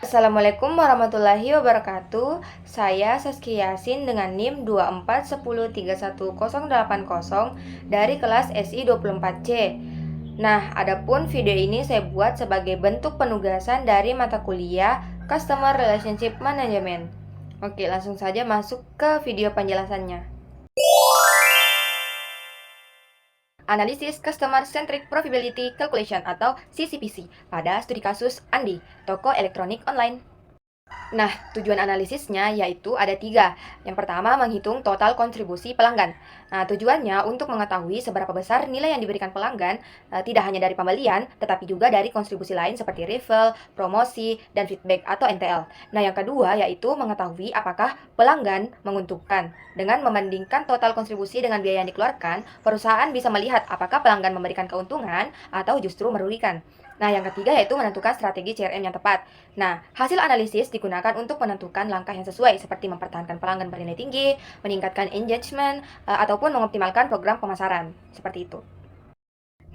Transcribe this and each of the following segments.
Assalamualaikum warahmatullahi wabarakatuh. Saya Saskia Yasin dengan NIM 2410313080 dari kelas SI 24C. Nah, adapun video ini saya buat sebagai bentuk penugasan dari mata kuliah Customer Relationship Management. Oke, langsung saja masuk ke video penjelasannya. Analisis Customer Centric Profitability Calculation atau CCPC pada studi kasus Andi, toko elektronik online. Nah, tujuan analisisnya yaitu ada 3. Yang pertama, menghitung total kontribusi pelanggan. Nah, tujuannya untuk mengetahui seberapa besar nilai yang diberikan pelanggan, tidak hanya dari pembelian, tetapi juga dari kontribusi lain seperti refill, promosi, dan feedback atau NTL. Nah, yang kedua yaitu mengetahui apakah pelanggan menguntungkan. Dengan membandingkan total kontribusi dengan biaya yang dikeluarkan, perusahaan bisa melihat apakah pelanggan memberikan keuntungan atau justru merugikan. Nah, yang ketiga yaitu menentukan strategi CRM yang tepat. Nah, hasil analisis digunakan untuk menentukan langkah yang sesuai seperti mempertahankan pelanggan bernilai tinggi, meningkatkan engagement, ataupun mengoptimalkan program pemasaran. Seperti itu.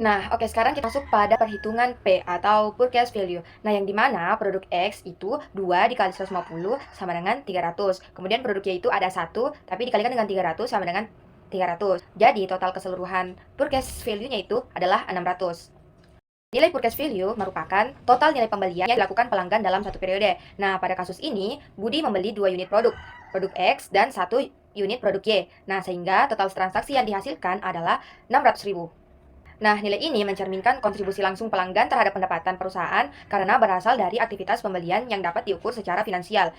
Nah, oke, sekarang kita masuk pada perhitungan P atau purchase value. Nah, yang dimana produk X itu 2 dikali 150 sama dengan 300. Kemudian produk Y itu ada 1, tapi dikalikan dengan 300 sama dengan 300. Jadi, total keseluruhan purchase value-nya itu adalah 600. Nilai purchase value merupakan total nilai pembelian yang dilakukan pelanggan dalam satu periode. Nah, pada kasus ini, Budi membeli 2 unit produk X dan 1 unit produk Y. Nah, sehingga total transaksi yang dihasilkan adalah 600.000. Nah, nilai ini mencerminkan kontribusi langsung pelanggan terhadap pendapatan perusahaan karena berasal dari aktivitas pembelian yang dapat diukur secara finansial.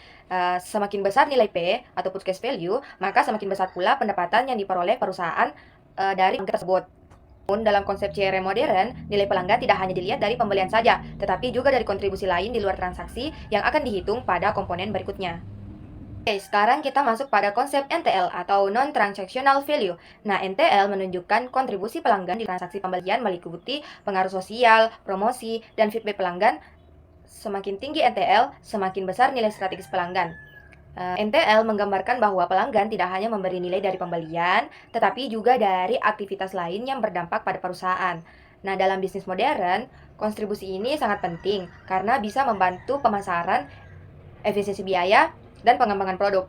Semakin besar nilai P atau purchase value, maka semakin besar pula pendapatan yang diperoleh perusahaan dari pelanggan tersebut. Dalam konsep CRM modern, nilai pelanggan tidak hanya dilihat dari pembelian saja, tetapi juga dari kontribusi lain di luar transaksi yang akan dihitung pada komponen berikutnya. Oke, sekarang kita masuk pada konsep NTL atau Non-Transactional Value. Nah, NTL menunjukkan kontribusi pelanggan di transaksi pembelian meliputi pengaruh sosial, promosi, dan feedback pelanggan. Semakin tinggi NTL, semakin besar nilai strategis pelanggan. NTL menggambarkan bahwa pelanggan tidak hanya memberi nilai dari pembelian, tetapi juga dari aktivitas lain yang berdampak pada perusahaan. Nah, dalam bisnis modern, kontribusi ini sangat penting karena bisa membantu pemasaran, efisiensi biaya, dan pengembangan produk.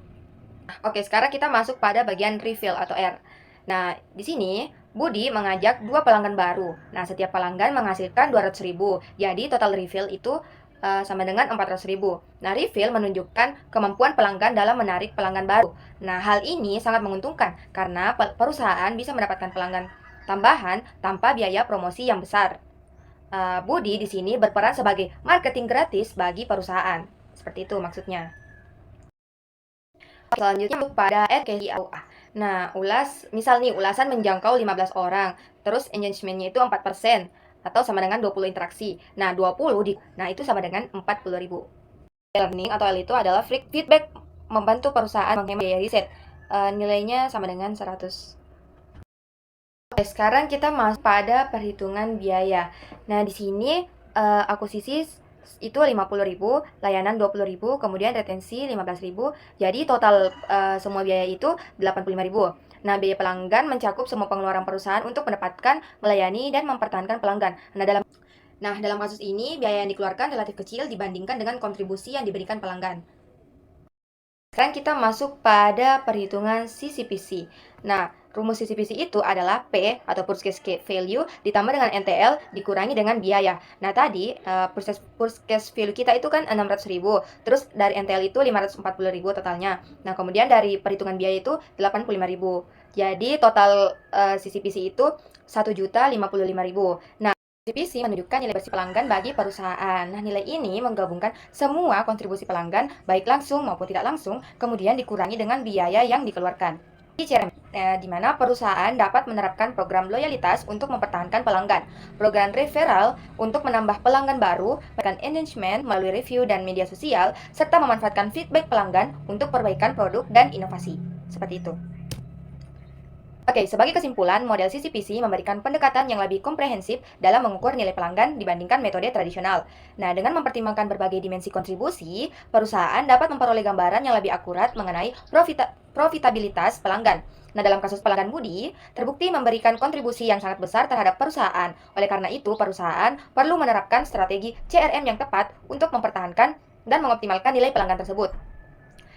Oke, sekarang kita masuk pada bagian refill atau R. Nah, di sini Budi mengajak 2 pelanggan baru. Nah, setiap pelanggan menghasilkan 200.000. Jadi total refill itu sama dengan 400.000. Nah, refill menunjukkan kemampuan pelanggan dalam menarik pelanggan baru. Nah, hal ini sangat menguntungkan karena perusahaan bisa mendapatkan pelanggan tambahan tanpa biaya promosi yang besar. Budi di sini berperan sebagai marketing gratis bagi perusahaan. Seperti itu maksudnya. Selanjutnya pada RKIAUA. Nah, misal nih ulasan menjangkau 15 orang, terus engagement-nya itu 4%, atau sama dengan 20 interaksi. Nah, 20 nah itu sama dengan 40.000. Learning atau L itu adalah feedback membantu perusahaan menghemat biaya riset. Nilainya sama dengan 100. Oke, sekarang kita masuk pada perhitungan biaya. Nah, di sini akuisisi itu 50.000, layanan 20.000, kemudian retensi 15.000. Jadi total semua biaya itu 85.000. Nah, biaya pelanggan mencakup semua pengeluaran perusahaan untuk mendapatkan, melayani, dan mempertahankan pelanggan. Nah, dalam kasus ini, biaya yang dikeluarkan relatif kecil dibandingkan dengan kontribusi yang diberikan pelanggan. Sekarang kita masuk pada perhitungan CCPC. Nah, rumus CCPC itu adalah P atau purchase value ditambah dengan NTL dikurangi dengan biaya. Nah, tadi purchase value kita itu kan 600.000. Terus dari NTL itu 540.000 totalnya. Nah, kemudian dari perhitungan biaya itu 85.000. Jadi total CCPC itu 1.055.000. Nah, CPC menunjukkan nilai bersih pelanggan bagi perusahaan. Nah, nilai ini menggabungkan semua kontribusi pelanggan, baik langsung maupun tidak langsung, kemudian dikurangi dengan biaya yang dikeluarkan. Di CRM, di mana perusahaan dapat menerapkan program loyalitas untuk mempertahankan pelanggan, program referral untuk menambah pelanggan baru, bahkan engagement melalui review dan media sosial, serta memanfaatkan feedback pelanggan untuk perbaikan produk dan inovasi. Seperti itu. Oke, sebagai kesimpulan, model CCPC memberikan pendekatan yang lebih komprehensif dalam mengukur nilai pelanggan dibandingkan metode tradisional. Nah, dengan mempertimbangkan berbagai dimensi kontribusi, perusahaan dapat memperoleh gambaran yang lebih akurat mengenai profitabilitas pelanggan. Nah, dalam kasus pelanggan Budi, terbukti memberikan kontribusi yang sangat besar terhadap perusahaan. Oleh karena itu, perusahaan perlu menerapkan strategi CRM yang tepat untuk mempertahankan dan mengoptimalkan nilai pelanggan tersebut.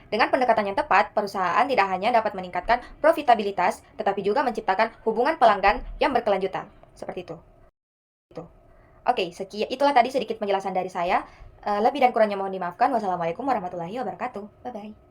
Dengan pendekatan yang tepat, perusahaan tidak hanya dapat meningkatkan profitabilitas, tetapi juga menciptakan hubungan pelanggan yang berkelanjutan. Seperti itu. Oke, itulah tadi sedikit penjelasan dari saya. Lebih dan kurangnya mohon dimaafkan. Wassalamualaikum warahmatullahi wabarakatuh. Bye-bye.